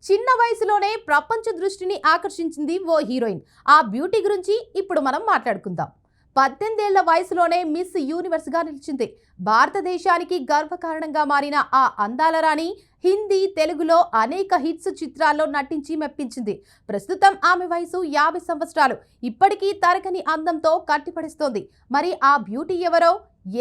చిన్న వయసులోనే ప్రపంచ దృష్టిని ఆకర్షించింది ఓ హీరోయిన్. ఆ బ్యూటీ గురించి ఇప్పుడు మనం మాట్లాడుకుందాం. 18 ఏళ్ల వయసులోనే మిస్ యూనివర్స్ గా నిలిచింది. భారతదేశానికి గర్వకారణంగా మారిన ఆ అందాల రాణి హిందీ, తెలుగులో అనేక హిట్స్ చిత్రాల్లో నటించి మెప్పించింది. ప్రస్తుతం ఆమె వయసు 50 సంవత్సరాలు. ఇప్పటికీ తరగని అందంతో కట్టిపడేస్తోంది. మరి ఆ బ్యూటీ ఎవరో,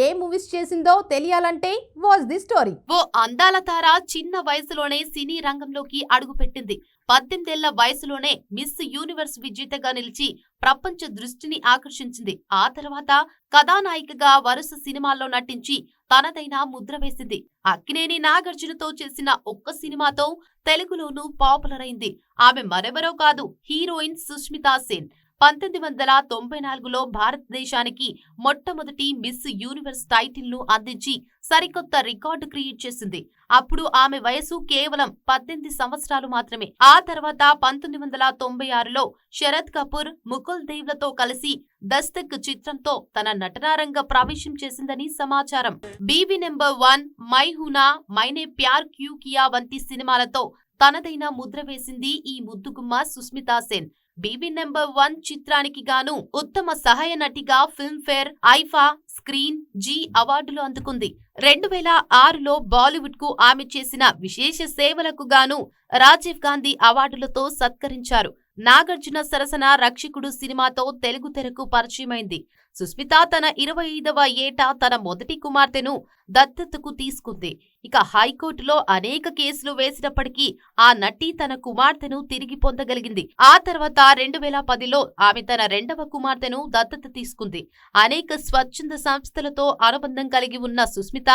ఏ మూవీస్ చేసిందో తెలియాలంటే వాచ్ ది స్టోరీ. ఓ అందాల తార చిన్న వయసులోనే సినీ రంగంలోకి అడుగుపెట్టింది. 18 ఏళ్ల వయసులోనే మిస్ యూనివర్స్ విజేతగా నిలిచి ప్రపంచ దృష్టిని ఆకర్షించింది. ఆ తర్వాత కథానాయికగా వరుస సినిమాల్లో నటించి తనదైన ముద్ర వేసింది. అక్కినేని నాగార్జునతో చేసిన ఒక్క సినిమాతో తెలుగులోనూ పాపులర్ అయింది. ఆమె మరెవరో కాదు, హీరోయిన్ సుష్మితా సేన్. 1994లో భారతదేశానికి మొట్టమొదటి మిస్ యూనివర్స్ టైటిల్ ను అందించి సరికొత్త రికార్డు క్రియేట్ చేసింది. అప్పుడు ఆమె వయసు కేవలం 18 సంవత్సరాలు మాత్రమే. ఆ తర్వాత 1996లో శరత్ కపూర్, ముకుల్ దేవ్లతో కలిసి దస్తక్ చిత్రంతో తన నటనారంగ ప్రవేశం చేసిందని సమాచారం. బీవీ నెంబర్ 1, మై హూనా, మైనే ప్యార్ క్యూ కియా వంటి సినిమాలతో తనదైన ముద్ర వేసింది ఈ ముద్దుగుమ్మ సుష్మితా సేన్. బీబీ నెంబర్ 1 చిత్రానికి గాను ఉత్తమ సహాయ నటిగా ఫిల్మ్ఫేర్, ఐఫా, స్క్రీన్ జీ అవార్డులు అందుకుంది. 2006లో బాలీవుడ్ కు ఆమె చేసిన విశేష సేవలకు గాను రాజీవ్ గాంధీ అవార్డులతో సత్కరించారు. నాగార్జున సరసన రక్షకుడు సినిమాతో తెలుగు తెరకు పరిచయమైంది. సుష్మిత తన 25వ ఏట తన మొదటి కుమార్తెను దత్తతకు తీసుకుంది. ఇక హైకోర్టులో అనేక కేసులు వేసినప్పటికీ ఆ నటి తన కుమార్తెను తిరిగి పొందగలిగింది. ఆ తర్వాత 2010లో ఆమె తన రెండవ కుమార్తెను దత్తత తీసుకుంది. అనేక స్వచ్ఛంద సంస్థలతో అనుబంధం కలిగి ఉన్న సుష్మిత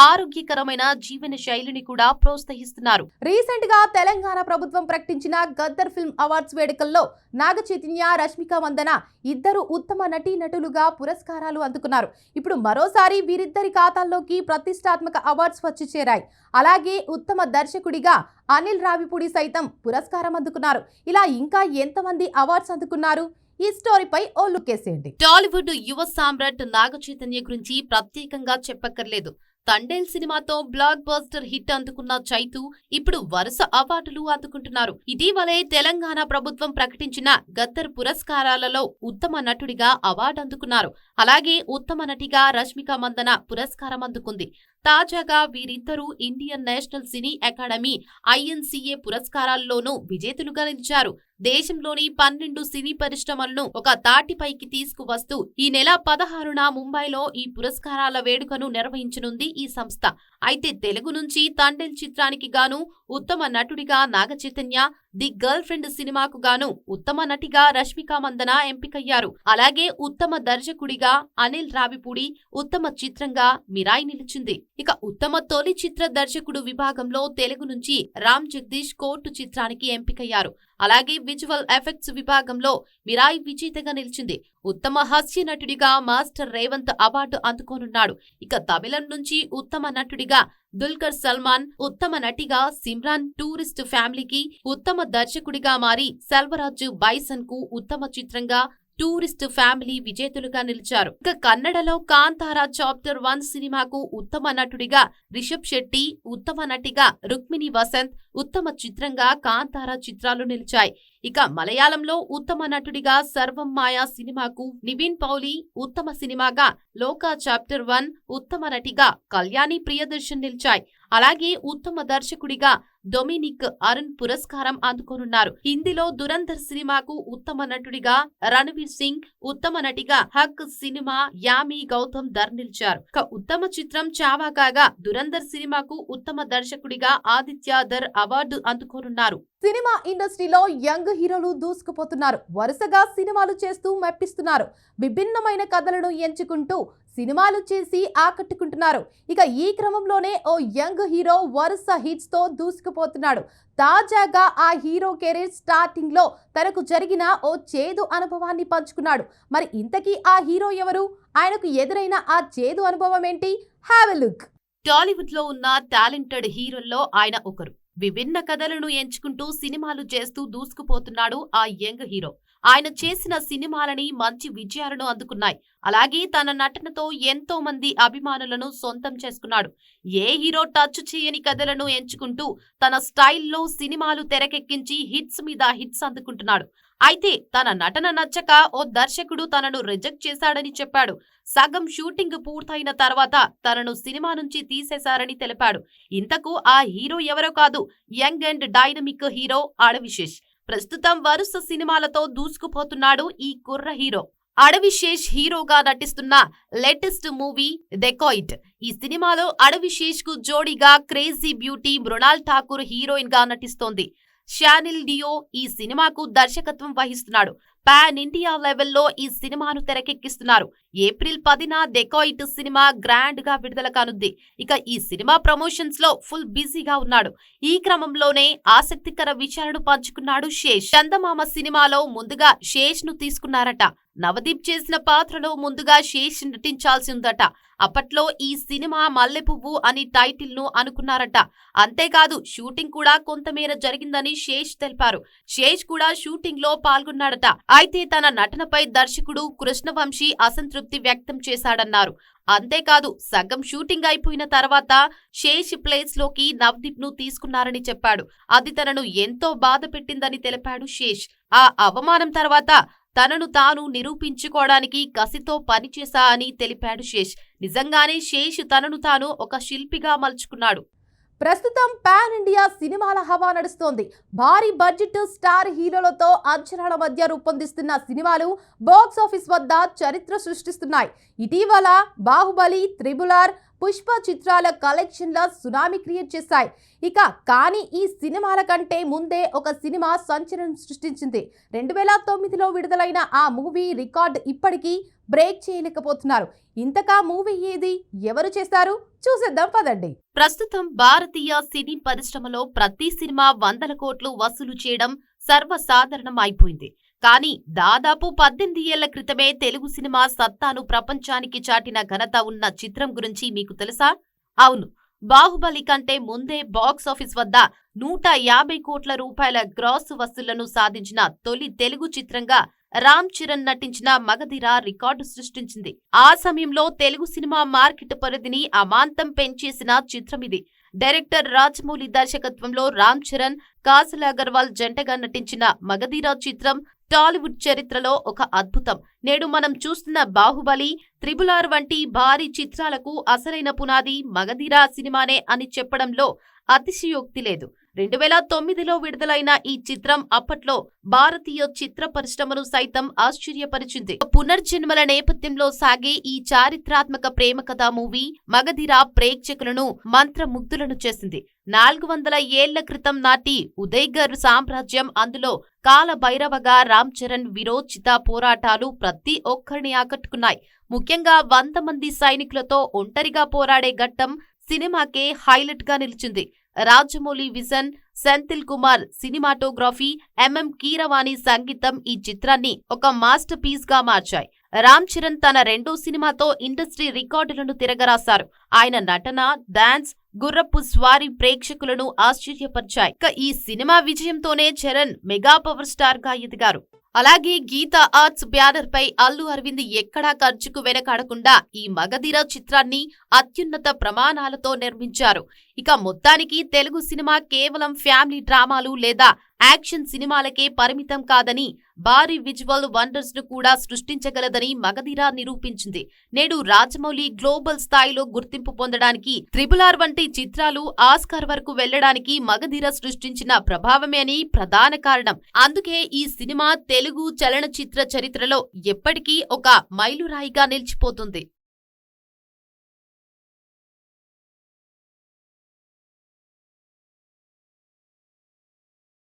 ఆరోగ్యకరమైన జీవన శైలిని కూడా ప్రోత్సహిస్తున్నారు. రీసెంట్ గా తెలంగాణ ప్రభుత్వం ప్రకటించిన గద్దర్ ఫిల్మ్ అవార్డ్స్ వేడుకల్లో నాగ చైతన్య, రష్మిక మందన ఇద్దరు ఉత్తమ నటీనటులుగా పురస్కారాలు అందుకున్నారు. ఇప్పుడు మరోసారి వీరిద్దరి ఖాతాల్లోకి ప్రతిష్టాత్మక అవార్డ్స్ వచ్చి చేరాయి. అలాగే ఉత్తమ దర్శకుడిగా అనిల్ రావిపూడి సైతం పురస్కారం అందుకున్నారు. ఇలా ఇంకా ఎంతమంది అవార్డ్స్ అందుకున్నారు? ఈ స్టోరీపై ఓ లుక్కేసేయండి. టాలీవుడ్ యువ సామ్రాట్ నాగ చైతన్య గురించి ప్రత్యేకంగా చెప్పక్కర్లేదు. తండేల్ సినిమాతో బ్లాక్ బస్టర్ హిట్ అందుకున్న చైతు ఇప్పుడు వరుస అవార్డులు అందుకుంటున్నారు. ఇటీవలే తెలంగాణ ప్రభుత్వం ప్రకటించిన గద్దర్ పురస్కారాలలో ఉత్తమ నటుడిగా అవార్డు అందుకున్నారు. అలాగే ఉత్తమ నటిగా రష్మిక మందన పురస్కారం అందుకుంది. తాజాగా వీరిద్దరూ ఇండియన్ నేషనల్ సినీ అకాడమీ INCA పురస్కారాల్లోనూ విజేతలుగా నిలిచారు. దేశంలోని 12 సినీ పరిశ్రమలను ఒక తాటిపైకి తీసుకువస్తూ ఈ నెల 16న ముంబైలో ఈ పురస్కారాల వేడుకను నిర్వహించనుంది ఈ సంస్థ. అయితే తెలుగు నుంచి తండేల్ చిత్రానికి గాను ఉత్తమ నటుడిగా Naga Chaitanya, the girl friend సినిమాకు గాను ఉత్తమ నటిగా రష్మిక మందన ఎంపికయ్యారు. అలాగే ఉత్తమ దర్శకుడిగా అనిల్ రావిపూడి, ఉత్తమ చిత్రంగా మిరాయి నిలిచింది. ఇక ఉత్తమ తొలి చిత్ర దర్శకుడు విభాగంలో తెలుగు నుంచి రామ్ జగదీష్ కోర్టు చిత్రానికి ఎంపికయ్యారు. అలాగే విజువల్ ఎఫెక్ట్స్ విభాగంలో మిరాయి విజేతగా నిలిచింది. ఉత్తమ హాస్య నటుడిగా మాస్టర్ రేవంత్ అవార్డు అందుకోనున్నాడు. ఇక తమిళం నుంచి ఉత్తమ నటుడిగా దుల్కర్ సల్మాన్, ఉత్తమ నటిగా సిమ్రాన్ టూరిస్ట్ ఫ్యామిలీకి, ఉత్తమ దర్శకుడిగా మారి సెల్వరాజు బైసన్ కు ఉత్తమ చిత్రంగా టూరిస్ట్ ఫ్యామిలీ విజేతలుగా నిలిచారు. ఇక కన్నడలో కాంతారా చాప్టర్ 1 సినిమాకు ఉత్తమ నటుడిగా రిషబ్ శెట్టి, ఉత్తమ నటిగా రుక్మిణి వసంత్, ఉత్తమ చిత్రంగా కాంతారా చిత్రాలు నిలిచాయి. ఇక మలయాళంలో ఉత్తమ నటుడిగా సర్వం మాయా సినిమాకు నివిన్ పౌలి, ఉత్తమ సినిమాగా లోకా చాప్టర్ 1, ఉత్తమ నటిగా కళ్యాణి ప్రియదర్శన్ నిలిచాయి. అలాగే ఉత్తమ దర్శకుడిగా డొమినిక్ అరుణ్ పురస్కారం అందుకోనున్నారు. హిందీలో దురంధర్ సినిమాకు ఉత్తమ నటుడిగా రణవీర్ సింగ్, ఉత్తమ నటిగా హక్ సినిమా యామి గౌతమ్ ధర్ నిలిచారు. ఉత్తమ చిత్రం చావా కాగా దురంధర్ సినిమాకు ఉత్తమ దర్శకుడిగా ఆదిత్య ధర్ అవార్డు అందుకోనున్నారు. సినిమా ఇండస్ట్రీలో యంగ్ హీరోలు దూసుకుపోతున్నారు. వరుసగా సినిమాలు చేస్తూ మెప్పిస్తున్నారు. విభిన్నమైన కథలను ఎంచుకుంటూ సినిమాలు చేసి ఆకట్టుకుంటున్నారు. ఇక ఈ క్రమంలోనే ఓ యంగ్ హీరో వరుస హిట్స్ తో దూసుకుపోతున్నాడు. తాజాగా ఆ హీరో కెరీర్ స్టార్టింగ్ లో తనకు జరిగిన ఓ చేదు అనుభవాన్ని పంచుకున్నాడు. మరి ఇంతకీ ఆ హీరో ఎవరు? ఆయనకు ఎదురైన ఆ చేదు అనుభవం ఏంటి? Have a look. టాలీవుడ్ లో ఉన్న టాలెంటెడ్ హీరోల్లో ఆయన ఒకరు. విభిన్న కథలను ఎంచుకుంటూ సినిమాలు చేస్తూ దూసుకుపోతున్నాడు ఆ యంగ్ హీరో. ఆయన చేసిన సినిమాలని మంచి విజయాలను అందుకున్నాయి. అలాగే తన నటనతో ఎంతో మంది అభిమానులను సొంతం చేసుకున్నాడు. ఏ హీరో టచ్ చేయని కథలను ఎంచుకుంటూ తన స్టైల్లో సినిమాలు తెరకెక్కించి హిట్స్ మీద హిట్స్ అందుకుంటున్నాడు. అయితే తన నటన నచ్చక ఓ దర్శకుడు తనను రిజెక్ట్ చేశాడని చెప్పాడు. సగం షూటింగ్ పూర్తయిన తర్వాత తనను సినిమా నుంచి తీసేశారని తెలిపాడు. ఇంతకు ఆ హీరో ఎవరో కాదు, young and dynamic hero Adivi Sesh. ప్రస్తుతం వరుస సినిమాలతో దూసుకుపోతున్నాడు ఈ కుర్ర హీరో. అడవిశేష్ హీరోగా నటిస్తున్న లేటెస్ట్ మూవీ డెకాయిట్. ఈ సినిమాలో అడవిశేష్ కు జోడీగా crazy beauty Mrunal Thakur heroine గా నటిస్తోంది. షానిల్ డియో ఈ సినిమాకు దర్శకత్వం వహిస్తున్నాడు. పాన్ ఇండియా లెవెల్లో ఈ సినిమాను తెరకెక్కిస్తున్నారు. ఏప్రిల్ 10న డెకాయిట్ సినిమా గ్రాండ్ గా విడుదల కానుంది. ఇక ఈ సినిమా ప్రమోషన్స్ లో ఫుల్ బిజీగా ఉన్నాడు. ఈ క్రమంలోనే ఆసక్తికర విషయాలను పంచుకున్నాడు శేష్. చందమామ సినిమాలో ముందుగా శేష్ ను తీసుకున్నారట. నవదీప్ చేసిన పాత్రలో ముందుగా శేష్ నటించాల్సి ఉందట. అప్పట్లో ఈ సినిమా మల్లెపువ్వు అని టైటిల్ ను అనుకున్నారట. అంతేకాదు షూటింగ్ కూడా కొంతమేర జరిగిందని శేష్ తెలిపారు. శేష్ కూడా షూటింగ్ లో పాల్గొన్నాడట. అయితే తన నటనపై దర్శకుడు కృష్ణవంశీ అసంతృప్తి వ్యక్తం చేశాడన్నారు. అంతేకాదు సగం షూటింగ్ అయిపోయిన తర్వాత శేష్ ప్లేస్ లోకి నవదీప్ ను తీసుకున్నారని చెప్పాడు. అది తనను ఎంతో బాధ పెట్టిందని తెలిపాడు శేష్. ఆ అవమానం తర్వాత తనను తాను నిరూపించుకోవడానికి కసితో పనిచేశా అని తెలిపాడు శేష్. నిజంగానే శేష్ తనను తాను ఒక శిల్పిగా మలుచుకున్నాడు. ప్రస్తుతం పాన్ ఇండియా సినిమాల హవా నడుస్తోంది. భారీ బడ్జెట్ స్టార్ హీరోలతో అంచనాల మధ్య రూపొందిస్తున్న సినిమాలు బాక్స్ ఆఫీస్ వద్ద చరిత్ర సృష్టిస్తున్నాయి. ఇటీవల బాహుబలి, త్రిబుల్-ఆర్, పుష్ప చిత్రాల కలెక్షన్ల సునామీ క్రియేట్ చేశాయి. కానీ ఈ సినిమాల కంటే ముందే ఒక సినిమా సంచలనం సృష్టించింది. 2009లో విడుదలైన ఆ మూవీ రికార్డ్ ఇప్పటికీ బ్రేక్ చేయలేకపోతున్నారు. ఇంతకా మూవీ ఏది, ఎవరు చేశారు, చూసేద్దాం పదండి. ప్రస్తుతం భారతీయ సినీ పరిశ్రమలో ప్రతి సినిమా 100 కోట్లు వసూలు చేయడం సర్వసాధారణం అయిపోయింది. కానీ దాదాపు 18 ఏళ్ల క్రితమే తెలుగు సినిమా సత్తాను ప్రపంచానికి చాటిన ఘనత ఉన్న చిత్రం గురించి మీకు తెలుసా? అవును, బాహుబలి కంటే ముందే బాక్స్ ఆఫీస్ వద్ద 150 కోట్ల రూపాయల గ్రాస్ వసూళ్లను సాధించిన తొలి తెలుగు చిత్రంగా రామ్ చరణ్ నటించిన మగధీర రికార్డు సృష్టించింది. ఆ సమయంలో తెలుగు సినిమా మార్కెట్ పరిధిని అమాంతం పెంచేసిన చిత్రమిది. డైరెక్టర్ రాజమౌళి దర్శకత్వంలో రామ్ చరణ్, కాజల్ అగర్వాల్ జంటగా నటించిన మగధీర చిత్రం టాలీవుడ్ చరిత్రలో ఒక అద్భుతం. నేడు మనం చూస్తున్న బాహుబలి, త్రిబుల్-ఆర్ వంటి భారీ చిత్రాలకు అసలైన పునాది మగధీర సినిమానే అని చెప్పడంలో అతిశయోక్తి లేదు. 2009లో విడుదలైన ఈ చిత్రం అప్పట్లో భారతీయ చిత్ర పరిశ్రమను సైతం ఆశ్చర్యపరిచింది. పునర్జన్మల నేపథ్యంలో సాగే ఈ చారిత్రాత్మక ప్రేమ కథా మూవీ మగధీర ప్రేక్షకులను మంత్రముగ్ధులను చేసింది. 400 ఏళ్ల క్రితం నాటి ఉదయ్గర్ సామ్రాజ్యం, అందులో కాలభైరవగా రామ్ చరణ్ వీరోచిత పోరాటాలు ప్రతి ఒక్కరిని ఆకట్టుకున్నాయి. ముఖ్యంగా 100 మంది సైనికులతో ఒంటరిగా పోరాడే ఘట్టం సినిమాకే హైలైట్ గా నిలిచింది. Rajamouli vision, Senthil Kumar cinematography, MM Keeravani సంగీతం ఈ చిత్రాన్ని ఒక మాస్టర్ పీస్ గా మార్చాయి. రామ్ చరణ్ తన రెండో సినిమాతో ఇండస్ట్రీ రికార్డులను తిరగరాశారు. ఆయన నటన, డాన్స్, గుర్రపు స్వారీ ప్రేక్షకులను ఆశ్చర్యపరిచాయి. ఈ సినిమా విజయంతోనే చరణ్ మెగా పవర్ స్టార్ గా ఎదిగారు. అలాగే గీతా ఆర్ట్స్ బ్యానర్ పై అల్లు అరవింద్ ఎక్కడా ఖర్చుకు వెనకాడకుండా ఈ మగధీర చిత్రాన్ని అత్యున్నత ప్రమాణాలతో నిర్మించారు. మొత్తానికి తెలుగు సినిమా కేవలం ఫ్యామిలీ డ్రామాలు లేదా యాక్షన్ సినిమాలకే పరిమితం కాదని, భారీ విజువల్ వండర్స్ ను కూడా సృష్టించగలదని మగధీర నిరూపించింది. నేడు రాజమౌళి గ్లోబల్ స్థాయిలో గుర్తింపు పొందడానికి, త్రిబుల్-ఆర్ వంటి చిత్రాలు ఆస్కార్ వరకు వెళ్లడానికి మగధీర సృష్టించిన ప్రభావమే అని ప్రధాన కారణం. అందుకే ఈ సినిమా తెలుగు చలనచిత్ర చరిత్రలో ఎప్పటికీ ఒక మైలురాయిగా నిలిచిపోతుంది.